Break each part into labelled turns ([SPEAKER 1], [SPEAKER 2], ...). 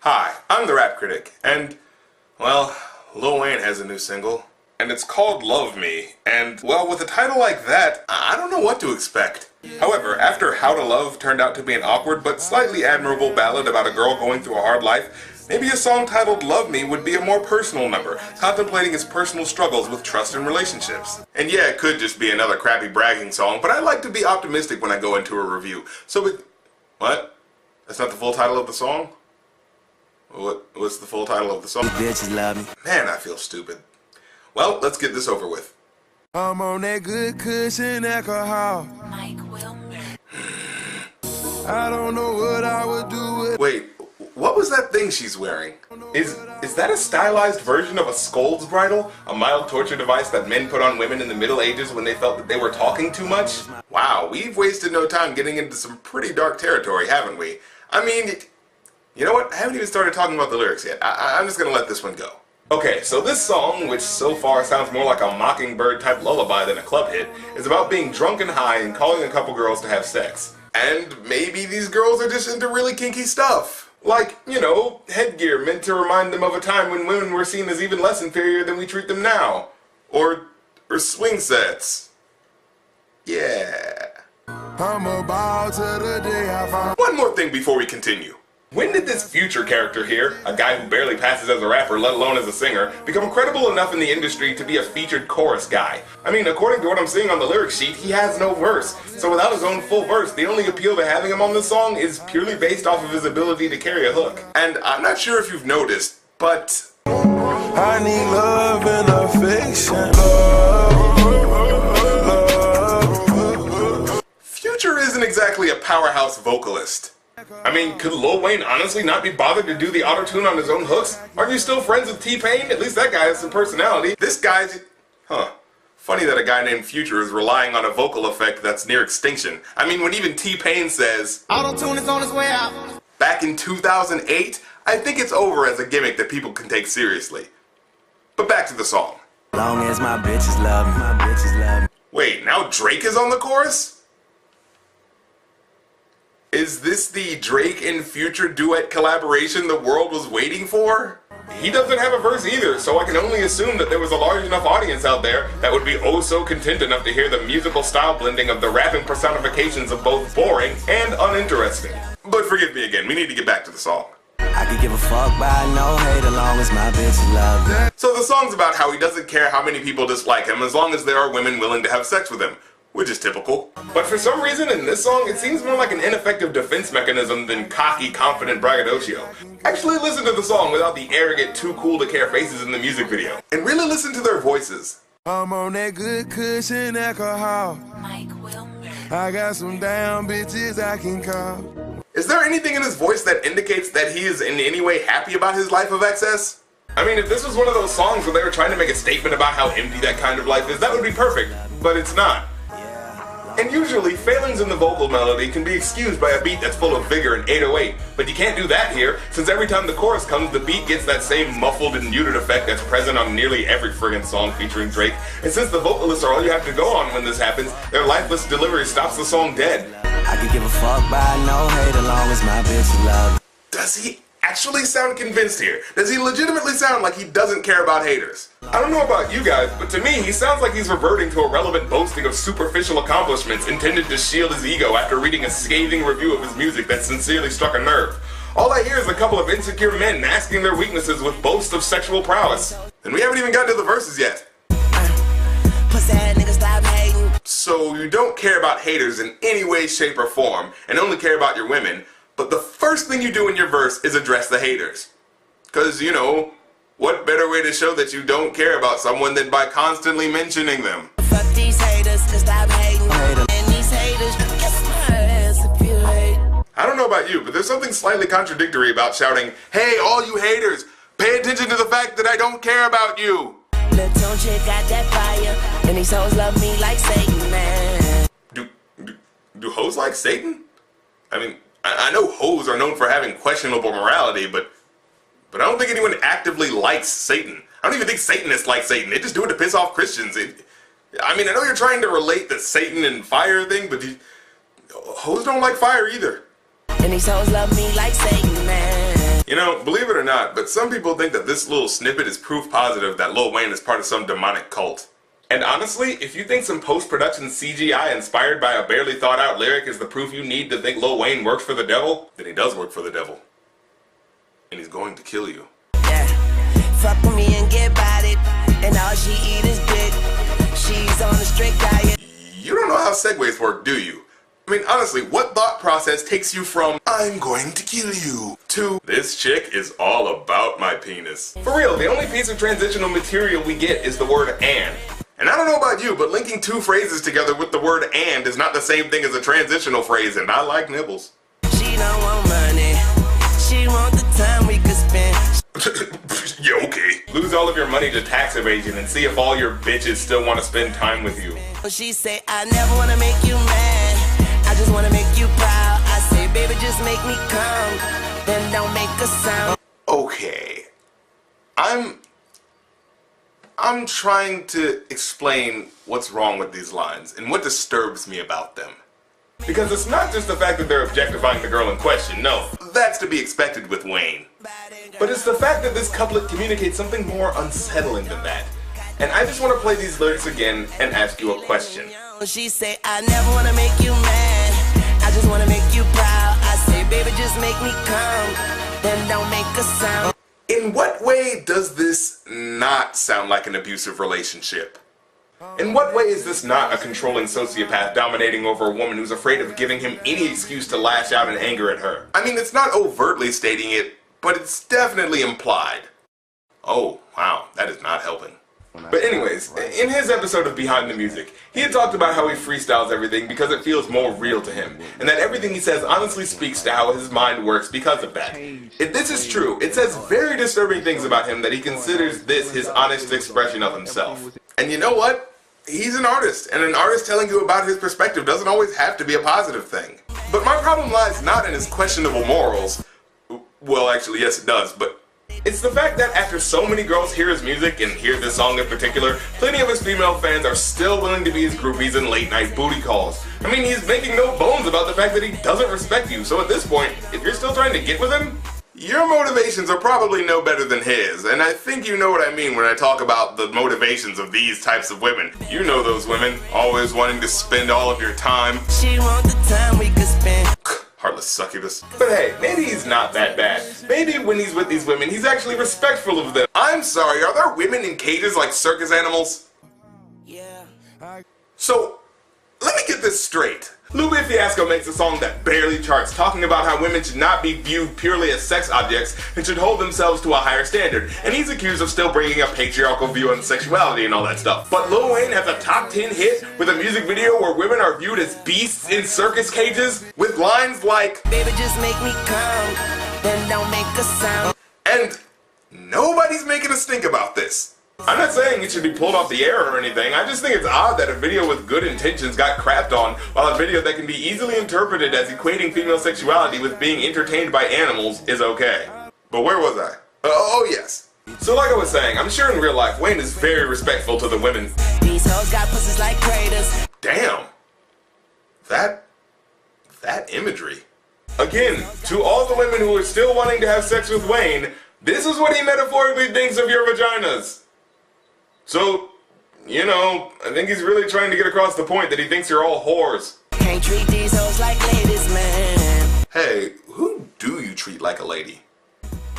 [SPEAKER 1] Hi, I'm the Rap Critic, and, well, Lil Wayne has a new single, and it's called Love Me, and, well, with a title like that, I don't know what to expect. However, after How to Love turned out to be an awkward but slightly admirable ballad about a girl going through a hard life, maybe a song titled Love Me would be a more personal number, contemplating his personal struggles with trust and relationships. And yeah, it could just be another crappy bragging song, but I like to be optimistic when I go into a review. What? That's not the full title of the song? What's the full title of the song?
[SPEAKER 2] Bitches love me.
[SPEAKER 1] Man, I feel stupid. Well, let's get this over with.
[SPEAKER 3] I'm on that good cushion alcohol.
[SPEAKER 4] Mike Wilmer.
[SPEAKER 3] I don't know what I would do with.
[SPEAKER 1] Wait, what was that thing she's wearing? Is that a stylized version of a scold's bridle? A mild torture device that men put on women in the Middle Ages when they felt that they were talking too much? Wow, we've wasted no time getting into some pretty dark territory, haven't we? I mean, you know what? I haven't even started talking about the lyrics yet. I'm just gonna let this one go. Okay, so this song, which so far sounds more like a Mockingbird type lullaby than a club hit, is about being drunk and high and calling a couple girls to have sex. And maybe these girls are just into really kinky stuff. Like, you know, headgear meant to remind them of a time when women were seen as even less inferior than we treat them now. Or swing sets. Yeah.
[SPEAKER 3] I'm about to the day I found.
[SPEAKER 1] One more thing before we continue. When did this Future character here, a guy who barely passes as a rapper, let alone as a singer, become credible enough in the industry to be a featured chorus guy? I mean, according to what I'm seeing on the lyric sheet, he has no verse. So without his own full verse, the only appeal to having him on this song is purely based off of his ability to carry a hook. And I'm not sure if you've noticed, but
[SPEAKER 3] I need love and affection. Love.
[SPEAKER 1] Future isn't exactly a powerhouse vocalist. I mean, could Lil Wayne honestly not be bothered to do the auto-tune on his own hooks? Aren't you still friends with T-Pain? At least that guy has some personality. This guy's... Funny that a guy named Future is relying on a vocal effect that's near extinction. I mean, when even T-Pain says,
[SPEAKER 2] Auto-tune is on its way out.
[SPEAKER 1] back in 2008, I think it's over as a gimmick that people can take seriously. But back to the song.
[SPEAKER 2] Long as my bitches love me. My bitches love me.
[SPEAKER 1] Wait, now Drake is on the chorus? Is this the Drake and Future duet collaboration the world was waiting for? He doesn't have a verse either, so I can only assume that there was a large enough audience out there that would be oh so content enough to hear the musical style blending of the rapping personifications of both boring and uninteresting. But forgive me again, we need to get back to the song.
[SPEAKER 2] I could give a fuck by no hate as long as my bitches love me.
[SPEAKER 1] So the song's about how he doesn't care how many people dislike him as long as there are women willing to have sex with him. Which is typical. But for some reason in this song, it seems more like an ineffective defense mechanism than cocky, confident braggadocio. Actually listen to the song without the arrogant, too cool to care faces in the music video. And really listen to their voices.
[SPEAKER 3] I'm on that good cushion alcohol.
[SPEAKER 4] Mike Wilmer.
[SPEAKER 3] I got some damn bitches I can call.
[SPEAKER 1] Is there anything in his voice that indicates that he is in any way happy about his life of excess? I mean, if this was one of those songs where they were trying to make a statement about how empty that kind of life is, that would be perfect. But it's not. And usually, failings in the vocal melody can be excused by a beat that's full of vigor and 808, but you can't do that here, since every time the chorus comes, the beat gets that same muffled and muted effect that's present on nearly every friggin' song featuring Drake, and since the vocalists are all you have to go on when this happens, their lifeless delivery stops the song dead.
[SPEAKER 2] I could give a fuck by no hate as long as my bitches love me.
[SPEAKER 1] Does he actually sound convinced here? Does he legitimately sound like he doesn't care about haters? I don't know about you guys, but to me, he sounds like he's reverting to irrelevant boasting of superficial accomplishments intended to shield his ego after reading a scathing review of his music that sincerely struck a nerve. All I hear is a couple of insecure men masking their weaknesses with boasts of sexual prowess. And we haven't even gotten to the verses yet. So you don't care about haters in any way, shape, or form, and only care about your women, but the first thing you do in your verse is address the haters. Cause, you know, what better way to show that you don't care about someone than by constantly mentioning them?
[SPEAKER 2] Fuck these haters, stop hating. And these haters, kiss my ass if you hate.
[SPEAKER 1] I don't know about you, but there's something slightly contradictory about shouting, "Hey, all you haters, pay attention to the fact that I don't care about you."
[SPEAKER 2] Little chick got that fire, and these hoes love me like Satan, man.
[SPEAKER 1] Do hoes like Satan? I mean, I know hoes are known for having questionable morality, but I don't think anyone actively likes Satan. I don't even think Satanists like Satan. They just do it to piss off Christians. I mean, I know you're trying to relate the Satan and fire thing, but hoes don't like fire either.
[SPEAKER 2] And these hoes love me like Satan, man.
[SPEAKER 1] You know, believe it or not, but some people think that this little snippet is proof positive that Lil Wayne is part of some demonic cult. And honestly, if you think some post-production CGI inspired by a barely thought out lyric is the proof you need to think Lil Wayne works for the devil, then he does work for the devil. And he's going to kill you.
[SPEAKER 2] Yeah. Fuck with me and get bodied, and all she eat is dick. She's on a strict diet.
[SPEAKER 1] You don't know how segues work, do you? I mean, honestly, what thought process takes you from, I'm going to kill you, to, this chick is all about my penis? For real, the only piece of transitional material we get is the word and. And I don't know about you, but linking two phrases together with the word and is not the same thing as a transitional phrase, and I like nibbles.
[SPEAKER 2] She don't want money. She want the time we could spend.
[SPEAKER 1] Yeah, okay. Lose all of your money to tax evasion and see if all your bitches still want to spend time with you.
[SPEAKER 2] She say, I never wanna make you mad. I just wanna make you proud. I say, baby, just make me come. Then don't make a sound.
[SPEAKER 1] Okay. I'm trying to explain what's wrong with these lines and what disturbs me about them. Because it's not just the fact that they're objectifying the girl in question, no, that's to be expected with Wayne. But it's the fact that this couplet communicates something more unsettling than that. And I just want to play these lyrics again and ask you a question.
[SPEAKER 2] She say, I never wanna make you mad. I just wanna make you proud. I say, baby, just make me come. Then don't make a sound.
[SPEAKER 1] In what way does this not sound like an abusive relationship? In what way is this not a controlling sociopath dominating over a woman who's afraid of giving him any excuse to lash out in anger at her? I mean, it's not overtly stating it, but it's definitely implied. Oh, wow, that is not helping. But anyways, in his episode of Behind the Music, he had talked about how he freestyles everything because it feels more real to him, and that everything he says honestly speaks to how his mind works because of that. If this is true, it says very disturbing things about him that he considers this his honest expression of himself. And you know what? He's an artist, and an artist telling you about his perspective doesn't always have to be a positive thing. But my problem lies not in his questionable morals. Well, actually, yes it does, but it's the fact that after so many girls hear his music, and hear this song in particular, plenty of his female fans are still willing to be his groupies in late night booty calls. I mean, he's making no bones about the fact that he doesn't respect you, so at this point, if you're still trying to get with him, your motivations are probably no better than his, and I think you know what I mean when I talk about the motivations of these types of women. You know those women, always wanting to spend all of your time.
[SPEAKER 2] She want the time we could spend.
[SPEAKER 1] Heartless succubus. But hey, maybe he's not that bad. Maybe when he's with these women, he's actually respectful of them. I'm sorry, are there women in cages like circus animals?
[SPEAKER 2] Yeah.
[SPEAKER 1] So, let me get this straight. Lupe Fiasco makes a song that barely charts, talking about how women should not be viewed purely as sex objects and should hold themselves to a higher standard, and he's accused of still bringing a patriarchal view on sexuality and all that stuff. But Lil Wayne has a top 10 hit with a music video where women are viewed as beasts in circus cages, with lines like,
[SPEAKER 2] Baby, just make me come, then don't make a sound.
[SPEAKER 1] And nobody's making a stink about this. I'm not saying it should be pulled off the air or anything, I just think it's odd that a video with good intentions got crapped on, while a video that can be easily interpreted as equating female sexuality with being entertained by animals is okay. But where was I? Oh yes. So like I was saying, I'm sure in real life, Wayne is very respectful to the women.
[SPEAKER 2] These hoes got pussies like craters.
[SPEAKER 1] Damn. That imagery. Again, to all the women who are still wanting to have sex with Wayne, this is what he metaphorically thinks of your vaginas. So, you know, I think he's really trying to get across the point that he thinks you're all whores.
[SPEAKER 2] Can't treat these hoes like ladies, man.
[SPEAKER 1] Hey, who do you treat like a lady?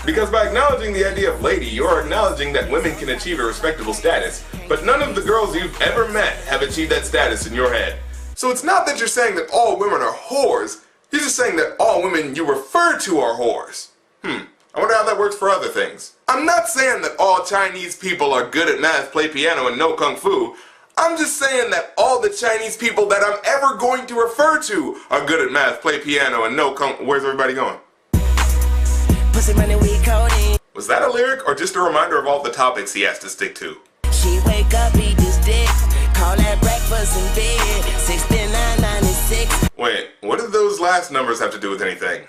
[SPEAKER 1] Because by acknowledging the idea of lady, you're acknowledging that women can achieve a respectable status, but none of the girls you've ever met have achieved that status in your head. So it's not that you're saying that all women are whores, you're just saying that all women you refer to are whores. I wonder how that works for other things. I'm not saying that all Chinese people are good at math, play piano, and know kung fu. I'm just saying that all the Chinese people that I'm ever going to refer to are good at math, play piano, and know kung... Where's everybody going?
[SPEAKER 2] Pussy money, we codeine.
[SPEAKER 1] Was that a lyric or just a reminder of all the topics he has to stick to?
[SPEAKER 2] She wake up, eat this dick. Call that breakfast in bed. 69.96.
[SPEAKER 1] Wait, what do those last numbers have to do with anything?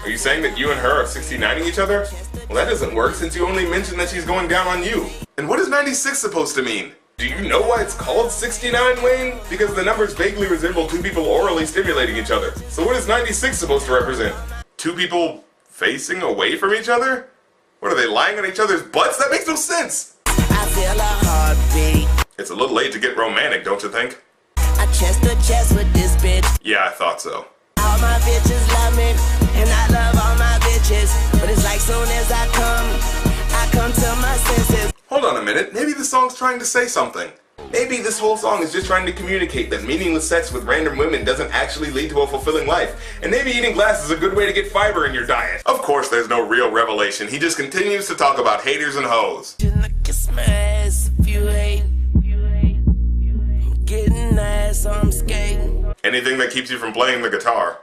[SPEAKER 1] Are you saying that you and her are 69ing each other? Well, that doesn't work since you only mentioned that she's going down on you. And what is 96 supposed to mean? Do you know why it's called 69, Wayne? Because the numbers vaguely resemble two people orally stimulating each other. So what is 96 supposed to represent? Two people Facing away from each other? What are they, lying on each other's butts? That makes no sense!
[SPEAKER 2] I feel a heartbeat.
[SPEAKER 1] It's a little late to get romantic, don't you think?
[SPEAKER 2] I chest to chest with this bitch.
[SPEAKER 1] Yeah, I thought so.
[SPEAKER 2] All my bitches love me, and I love all my bitches. But it's like soon as I come to my senses.
[SPEAKER 1] Hold on a minute, maybe the song's trying to say something. Maybe this whole song is just trying to communicate that meaningless sex with random women doesn't actually lead to a fulfilling life. And maybe eating glass is a good way to get fiber in your diet. Of course there's no real revelation, he just continues to talk about haters and hoes.
[SPEAKER 2] You look kiss my ass if you hate. I'm getting ass, so I'm skating.
[SPEAKER 1] Anything that keeps you from playing the guitar.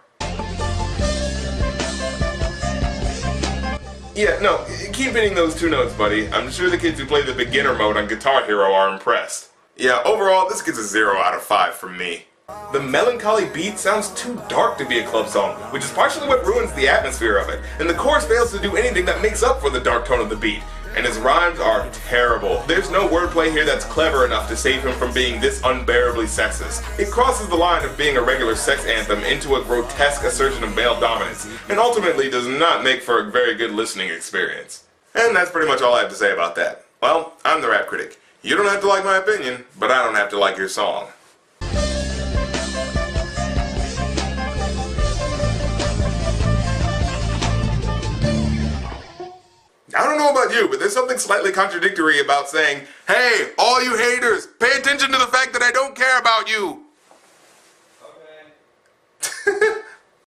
[SPEAKER 1] Yeah, no, keep hitting those two notes, buddy. I'm sure the kids who play the beginner mode on Guitar Hero are impressed. Yeah, overall, this gets a 0 out of 5 from me. The melancholy beat sounds too dark to be a club song, which is partially what ruins the atmosphere of it, and the chorus fails to do anything that makes up for the dark tone of the beat. And his rhymes are terrible. There's no wordplay here that's clever enough to save him from being this unbearably sexist. It crosses the line of being a regular sex anthem into a grotesque assertion of male dominance, and ultimately does not make for a very good listening experience. And that's pretty much all I have to say about that. Well, I'm the Rap Critic. You don't have to like my opinion, but I don't have to like your song. I don't know about you, but there's something slightly contradictory about saying, hey, all you haters, pay attention to the fact that I don't care about you.